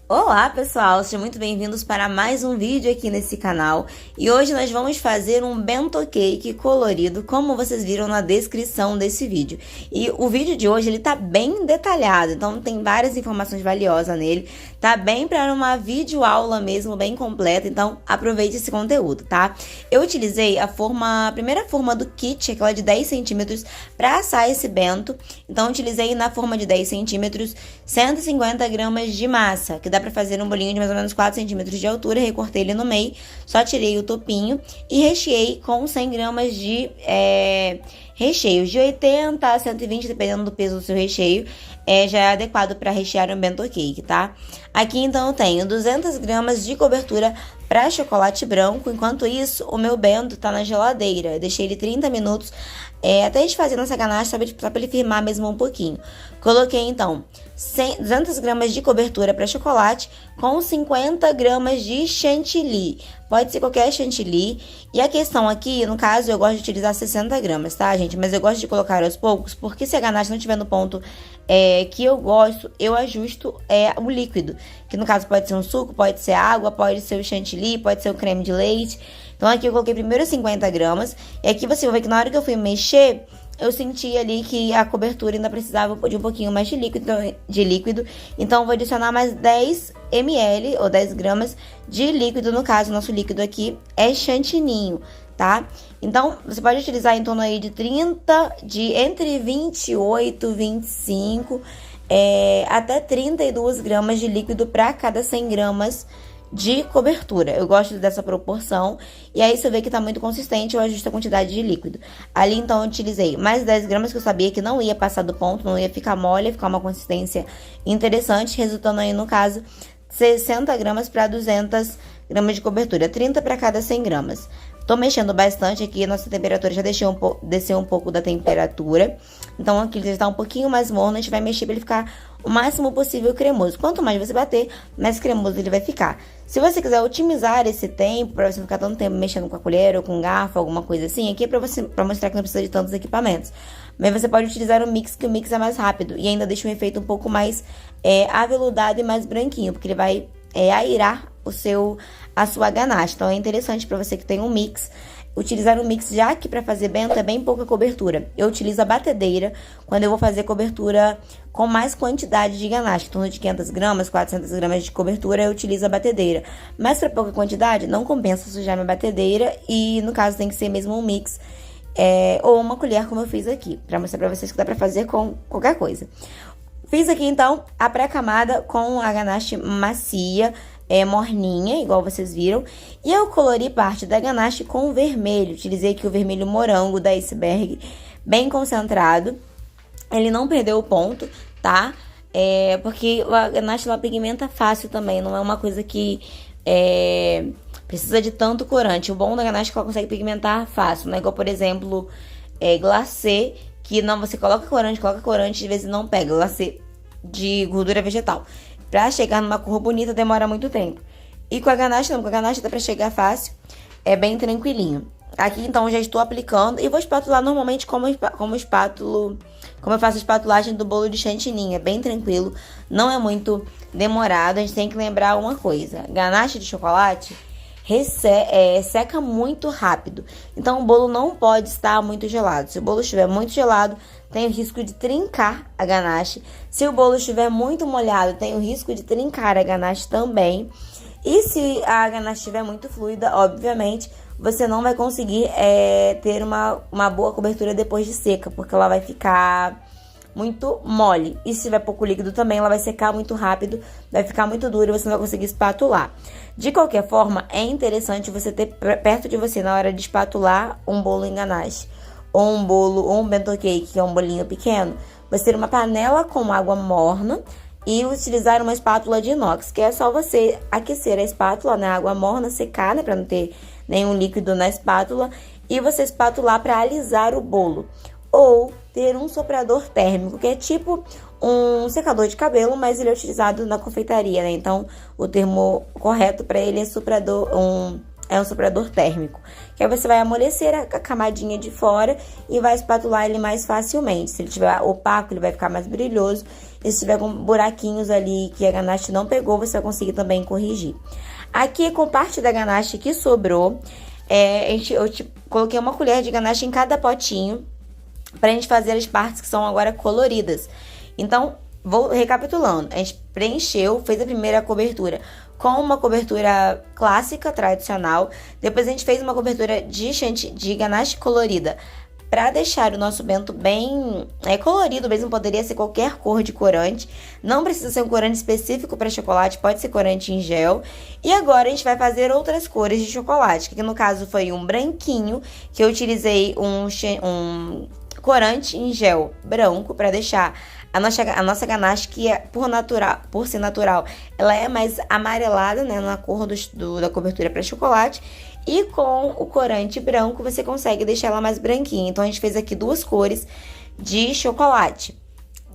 Olá pessoal, sejam muito bem-vindos para mais um vídeo aqui nesse canal e hoje nós vamos fazer um bento cake colorido, como vocês viram na descrição desse vídeo. E o vídeo de hoje ele tá bem detalhado, então tem várias informações valiosas nele, tá bem para uma videoaula mesmo, bem completa, então aproveite esse conteúdo, tá? Eu utilizei a primeira forma do kit, aquela de 10 centímetros, para assar esse bento, então utilizei na forma de 10 centímetros 150 gramas de massa, que dá pra fazer um bolinho de mais ou menos 4 centímetros de altura. Recortei ele no meio, só tirei o topinho e recheei com 100 gramas de recheio. De 80 a 120, dependendo do peso do seu recheio, já é adequado para rechear um bento cake, tá? Aqui então eu tenho 200 gramas de cobertura para chocolate branco. Enquanto isso, o meu bento tá na geladeira. Eu deixei ele 30 minutos até a gente fazer nossa ganache, só para ele firmar mesmo um pouquinho. Coloquei então 200 gramas de cobertura para chocolate com 50 gramas de chantilly. Pode ser qualquer chantilly. E a questão aqui, no caso, eu gosto de utilizar 60 gramas, tá, gente? Mas eu gosto de colocar aos poucos, porque se a ganache não estiver no ponto que eu gosto, eu ajusto o líquido. Que no caso pode ser um suco, pode ser água, pode ser o chantilly, pode ser o creme de leite. Então aqui eu coloquei primeiro 50 gramas. E aqui você vai ver que na hora que eu fui mexer, eu senti ali que a cobertura ainda precisava de um pouquinho mais de líquido. Então eu vou adicionar mais 10 ml ou 10 gramas de líquido. No caso, nosso líquido aqui é chantininho, tá? Então, você pode utilizar em torno aí entre 28, 25 até 32 gramas de líquido para cada 100 gramas de cobertura. Eu gosto dessa proporção. E aí, se eu ver que tá muito consistente, eu ajusto a quantidade de líquido. Ali, então, eu utilizei mais 10 gramas, que eu sabia que não ia passar do ponto, não ia ficar mole, ia ficar uma consistência interessante, resultando aí, no caso, 60 gramas para 200 gramas de cobertura, 30 para cada 100 gramas. Tô mexendo bastante aqui, nossa temperatura já desceu um pouco da temperatura. Então aqui ele está um pouquinho mais morno, a gente vai mexer para ele ficar o máximo possível cremoso. Quanto mais você bater, mais cremoso ele vai ficar. Se você quiser otimizar esse tempo, para você não ficar tanto tempo mexendo com a colher ou com garfo, alguma coisa assim, aqui é para mostrar que não precisa de tantos equipamentos. Mas você pode utilizar o mix, que o mix é mais rápido e ainda deixa um efeito um pouco mais aveludado e mais branquinho, porque ele vai airar a sua ganache. Então é interessante para você que tem um mix, utilizar um mix, já que para fazer bento é bem pouca cobertura. Eu utilizo a batedeira quando eu vou fazer cobertura com mais quantidade de ganache, em torno de 500 gramas, 400 gramas de cobertura, eu utilizo a batedeira. Mas para pouca quantidade, não compensa sujar minha batedeira e no caso tem que ser mesmo um mix ou uma colher, como eu fiz aqui, para mostrar para vocês que dá para fazer com qualquer coisa. Fiz aqui então a pré-camada com a ganache macia, morninha, igual vocês viram. E eu colori parte da ganache com vermelho. Utilizei aqui o vermelho morango da Iceberg, bem concentrado. Ele não perdeu o ponto, tá? Porque a ganache ela pigmenta fácil também. Não é uma coisa que precisa de tanto corante. O bom da ganache é que ela consegue pigmentar fácil. Não é igual, por exemplo, glacê, que não, você coloca corante, de vezes não pega. Glacê de gordura vegetal. Pra chegar numa cor bonita demora muito tempo. E com a ganache não, com a ganache dá pra chegar fácil, é bem tranquilinho. Aqui então já estou aplicando e vou espatular normalmente como eu faço a espatulagem do bolo de chantilly. É bem tranquilo, não é muito demorado. A gente tem que lembrar uma coisa: ganache de chocolate seca muito rápido. Então o bolo não pode estar muito gelado. Se o bolo estiver muito gelado, tem o risco de trincar a ganache. Se o bolo estiver muito molhado, tem o risco de trincar a ganache também. E se a ganache estiver muito fluida, obviamente, você não vai conseguir ter uma boa cobertura depois de seca, porque ela vai ficar muito mole. E se tiver pouco líquido também, ela vai secar muito rápido, vai ficar muito dura e você não vai conseguir espatular. De qualquer forma, é interessante você ter perto de você, na hora de espatular um bolo em ganache, ou um bento cake, que é um bolinho pequeno, você ter uma panela com água morna e utilizar uma espátula de inox, que é só você aquecer a espátula na água morna, secar, né, para não ter nenhum líquido na espátula, e você espatular para alisar o bolo. Ou ter um soprador térmico, que é tipo um secador de cabelo, mas ele é utilizado na confeitaria, né? Então, o termo correto para ele é um soprador térmico. Que aí você vai amolecer a camadinha de fora e vai espatular ele mais facilmente. Se ele estiver opaco, ele vai ficar mais brilhoso. E se tiver com buraquinhos ali que a ganache não pegou, você vai conseguir também corrigir. Aqui, com parte da ganache que sobrou, eu coloquei uma colher de ganache em cada potinho pra gente fazer as partes que são agora coloridas. Então, vou recapitulando. A gente preencheu, fez a primeira cobertura com uma cobertura clássica, tradicional. Depois a gente fez uma cobertura de ganache colorida para deixar o nosso bento bem colorido mesmo. Poderia ser qualquer cor de corante. Não precisa ser um corante específico para chocolate, pode ser corante em gel. E agora a gente vai fazer outras cores de chocolate, que no caso foi um branquinho, que eu utilizei um corante em gel branco para deixar a nossa ganache, que por ser natural, ela é mais amarelada, né, na cor da cobertura para chocolate. E com o corante branco você consegue deixar ela mais branquinha. Então a gente fez aqui duas cores de chocolate,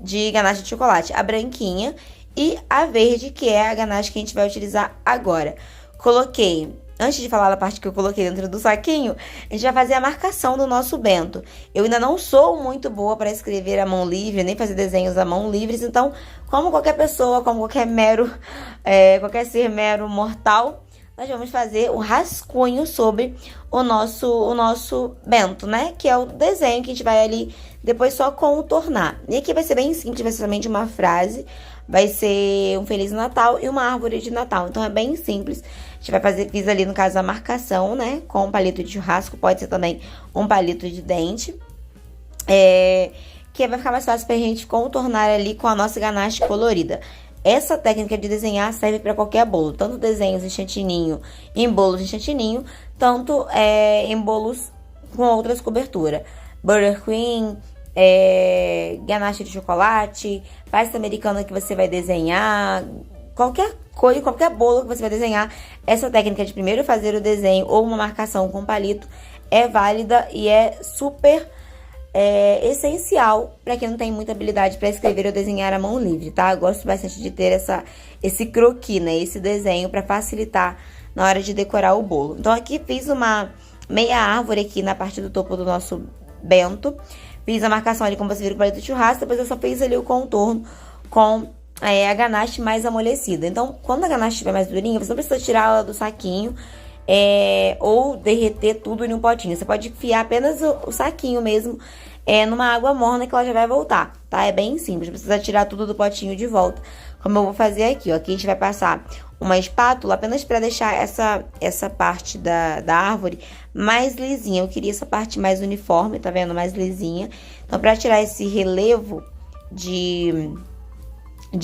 de ganache de chocolate, a branquinha e a verde, que é a ganache que a gente vai utilizar agora. Antes de falar da parte que eu coloquei dentro do saquinho, a gente vai fazer a marcação do nosso bento. Eu ainda não sou muito boa para escrever à mão livre, nem fazer desenhos à mão livres. Então, como qualquer pessoa, como qualquer ser mero mortal, nós vamos fazer um rascunho sobre o nosso bento, né? Que é o desenho que a gente vai ali depois só contornar. E aqui vai ser bem simples, vai ser somente uma frase. Vai ser um Feliz Natal e uma árvore de Natal. Então, é bem simples. A gente fiz ali, no caso, a marcação, né? Com um palito de churrasco, pode ser também um palito de dente. Que vai ficar mais fácil pra gente contornar ali com a nossa ganache colorida. Essa técnica de desenhar serve para qualquer bolo. Tanto desenhos em chantininho, em bolos em chantininho, tanto em bolos com outras coberturas. Buttercream, ganache de chocolate, pasta americana que você vai desenhar, qualquer coisa, qualquer bolo que você vai desenhar, essa técnica de primeiro fazer o desenho ou uma marcação com palito é válida e é super essencial para quem não tem muita habilidade para escrever ou desenhar à mão livre, tá? Eu gosto bastante de ter esse croquis, né? Esse desenho para facilitar na hora de decorar o bolo. Então aqui fiz uma meia árvore aqui na parte do topo do nosso bento. Fiz a marcação ali, como você viu, com o palito de churrasco. Depois eu só fiz ali o contorno com a ganache mais amolecida. Então, quando a ganache estiver mais durinha, você não precisa tirar ela do saquinho ou derreter tudo em um potinho. Você pode enfiar apenas o saquinho mesmo numa água morna, que ela já vai voltar, tá? É bem simples, não precisa tirar tudo do potinho de volta, como eu vou fazer aqui, ó. Aqui a gente vai passar uma espátula apenas para deixar essa parte da árvore mais lisinha. Eu queria essa parte mais uniforme, tá vendo? Mais lisinha. Então, para tirar esse relevo de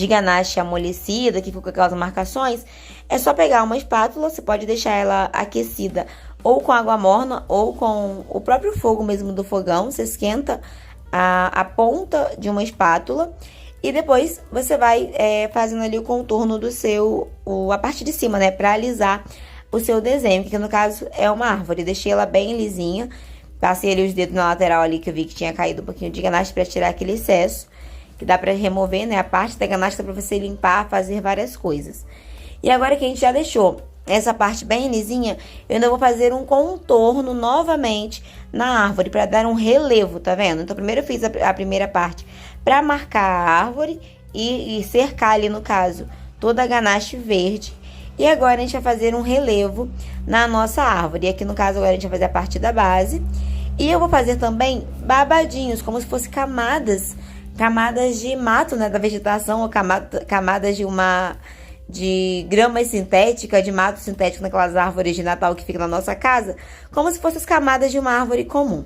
ganache amolecida, que fica com aquelas marcações, é só pegar uma espátula. Você pode deixar ela aquecida ou com água morna ou com o próprio fogo mesmo do fogão. Você esquenta a ponta de uma espátula e depois você vai fazendo ali o contorno do a parte de cima, né? Pra alisar o seu desenho, que no caso é uma árvore. Deixei ela bem lisinha. Passei ali os dedos na lateral ali, que eu vi que tinha caído um pouquinho de ganache, pra tirar aquele excesso. Que dá pra remover, né? A parte da ganache dá pra você limpar, fazer várias coisas. E agora que a gente já deixou essa parte bem lisinha, eu ainda vou fazer um contorno novamente na árvore para dar um relevo, tá vendo? Então, primeiro eu fiz a primeira parte para marcar a árvore e cercar ali, no caso, toda a ganache verde. E agora a gente vai fazer um relevo na nossa árvore. E aqui, no caso, agora a gente vai fazer a parte da base. E eu vou fazer também babadinhos, como se fossem camadas de mato, né, da vegetação, ou camadas de grama sintética, de mato sintético naquelas árvores de Natal que ficam na nossa casa, como se fossem as camadas de uma árvore comum.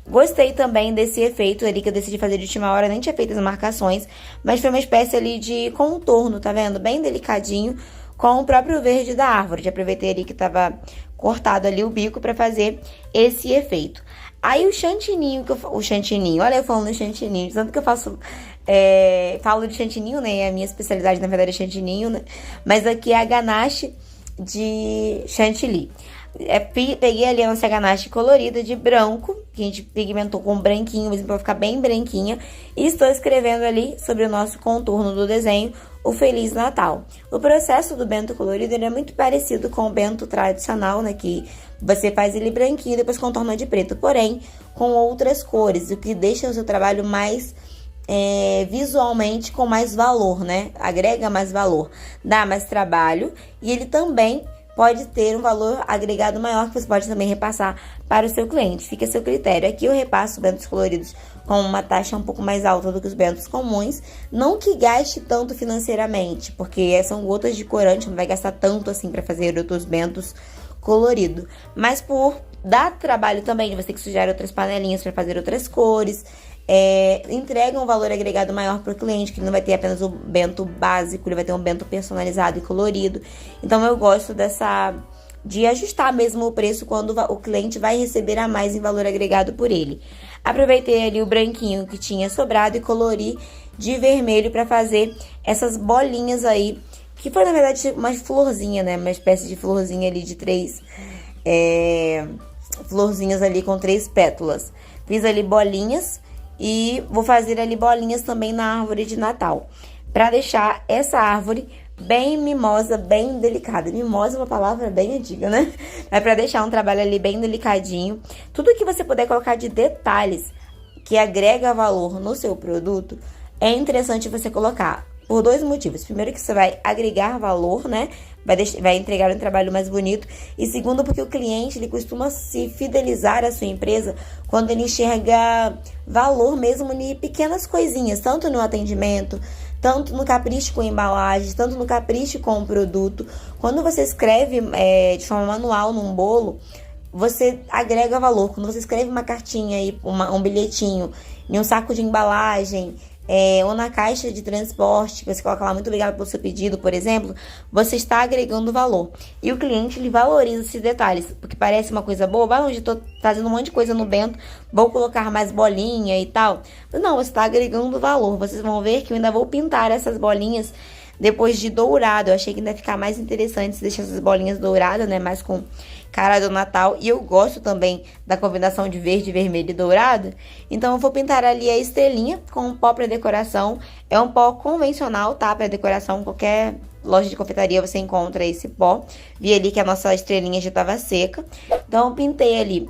Gostei também desse efeito ali que eu decidi fazer de última hora, nem tinha feito as marcações, mas foi uma espécie ali de contorno, tá vendo? Bem delicadinho, com o próprio verde da árvore. Já aproveitei ali que tava cortado ali o bico para fazer esse efeito. Aí o chantininho, olha eu falando de chantininho, tanto que eu falo de chantininho, né, a minha especialidade na verdade é chantininho, né, mas aqui é a ganache de chantilly. Peguei ali a nossa ganache colorida de branco, que a gente pigmentou com branquinho mesmo pra ficar bem branquinha, e estou escrevendo ali sobre o nosso contorno do desenho, o Feliz Natal. O processo do bento colorido ele é muito parecido com o bento tradicional, né, que você faz ele branquinho e depois contorna de preto, porém com outras cores, o que deixa o seu trabalho mais visualmente com mais valor, né? Agrega mais valor, dá mais trabalho e ele também pode ter um valor agregado maior que você pode também repassar para o seu cliente. Fica a seu critério. Aqui eu repasso bentos coloridos com uma taxa um pouco mais alta do que os bentos comuns. Não que gaste tanto financeiramente, porque são gotas de corante, não vai gastar tanto assim para fazer outros bentos coloridos. Mas por dar trabalho também, de você ter que sujar outras panelinhas para fazer outras cores, entrega um valor agregado maior para o cliente, que ele não vai ter apenas o bento básico, ele vai ter um bento personalizado e colorido. Então eu gosto de ajustar mesmo o preço quando o cliente vai receber a mais em valor agregado por ele. Aproveitei ali o branquinho que tinha sobrado e colori de vermelho para fazer essas bolinhas aí, que foi na verdade uma florzinha, né? Uma espécie de florzinha ali de 3 florzinhas ali com 3 pétalas. Fiz ali bolinhas e vou fazer ali bolinhas também na árvore de Natal, para deixar essa árvore bem mimosa, bem delicada. Mimosa é uma palavra bem antiga, né? É para deixar um trabalho ali bem delicadinho. Tudo que você puder colocar de detalhes que agrega valor no seu produto, é interessante você colocar. Por 2 motivos. Primeiro, que você vai agregar valor, né? Vai entregar um trabalho mais bonito. E segundo, porque o cliente, ele costuma se fidelizar à sua empresa quando ele enxerga valor mesmo em pequenas coisinhas, tanto no atendimento, tanto no capricho com embalagens, tanto no capricho com o produto. Quando você escreve de forma manual num bolo, você agrega valor. Quando você escreve uma cartinha e um bilhetinho em um saco de embalagem, ou na caixa de transporte, você coloca lá muito obrigado pelo seu pedido, por exemplo, você está agregando valor. E o cliente, ele valoriza esses detalhes, porque parece uma coisa boba, onde eu tô fazendo um monte de coisa no bento, vou colocar mais bolinha e tal. Não, você está agregando valor. Vocês vão ver que eu ainda vou pintar essas bolinhas depois de dourado. Eu achei que ainda ia ficar mais interessante se deixar essas bolinhas douradas, né, mais com cara do Natal. E eu gosto também da combinação de verde, vermelho e dourado. Então eu vou pintar ali a estrelinha com um pó para decoração. É um pó convencional, tá? Para decoração, qualquer loja de confeitaria você encontra esse pó. Vi ali que a nossa estrelinha já estava seca. Então eu pintei ali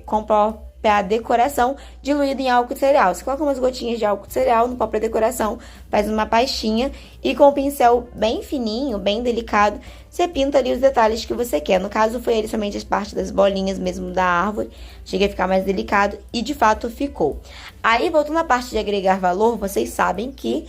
com pó para decoração, diluído em álcool de cereal. Você coloca umas gotinhas de álcool de cereal no pó para decoração, faz uma pastinha e com um pincel bem fininho, bem delicado, você pinta ali os detalhes que você quer. No caso, foi ali somente as partes das bolinhas mesmo da árvore. Cheguei a ficar mais delicado e, de fato, ficou. Aí, voltando à parte de agregar valor, vocês sabem que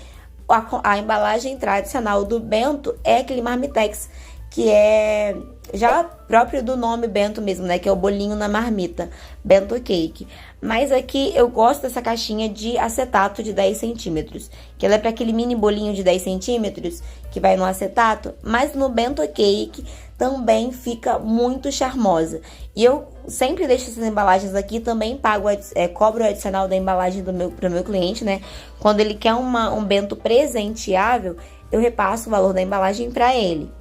a embalagem tradicional do bento é aquele marmitex, que é já próprio do nome bento mesmo, né? Que é o bolinho na marmita, bento cake. Mas aqui eu gosto dessa caixinha de acetato de 10 centímetros, que ela é para aquele mini bolinho de 10 centímetros que vai no acetato, mas no bento cake também fica muito charmosa. E eu sempre deixo essas embalagens aqui, também cobro o adicional da embalagem pro meu cliente, né? Quando ele quer um bento presenteável, eu repasso o valor da embalagem para ele.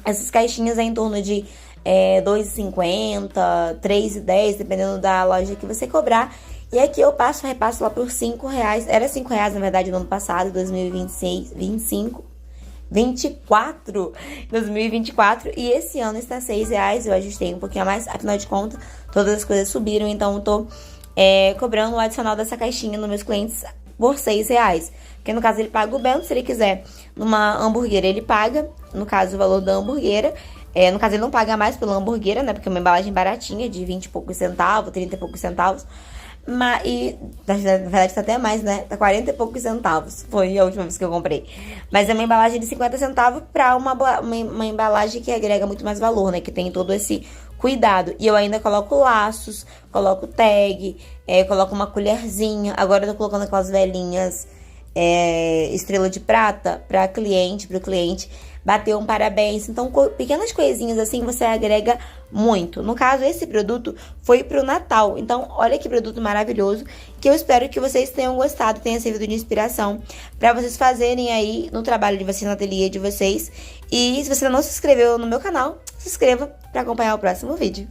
Essas caixinhas é em torno de R$ 2,50, R$ 3,10, dependendo da loja que você cobrar. E aqui eu repasso lá por R$ 5. Era R$ 5, na verdade, no ano passado, 2024. E esse ano está R$ 6. Eu ajustei um pouquinho a mais, afinal de contas, todas as coisas subiram. Então, eu tô cobrando o adicional dessa caixinha nos meus clientes por R$ 6. Porque no caso ele paga o bento, se ele quiser numa hamburgueira ele paga, no caso o valor da hamburguera. No caso ele não paga mais pela hamburguera, né, porque é uma embalagem baratinha, de 20 e poucos centavos, 30 e poucos centavos. Na verdade tá até mais, né, tá 40 e poucos centavos, foi a última vez que eu comprei. Mas é uma embalagem de 50 centavos pra uma embalagem que agrega muito mais valor, né, que tem todo esse cuidado. E eu ainda coloco laços, coloco tag, coloco uma colherzinha. Agora eu tô colocando aquelas velhinhas estrela de prata pro cliente bater um parabéns. Então, pequenas coisinhas assim você agrega muito. No caso, esse produto foi pro Natal. Então, olha que produto maravilhoso, que eu espero que vocês tenham gostado, tenha servido de inspiração para vocês fazerem aí no trabalho de vocês, no ateliê de vocês. E se você não se inscreveu no meu canal, se inscreva para acompanhar o próximo vídeo.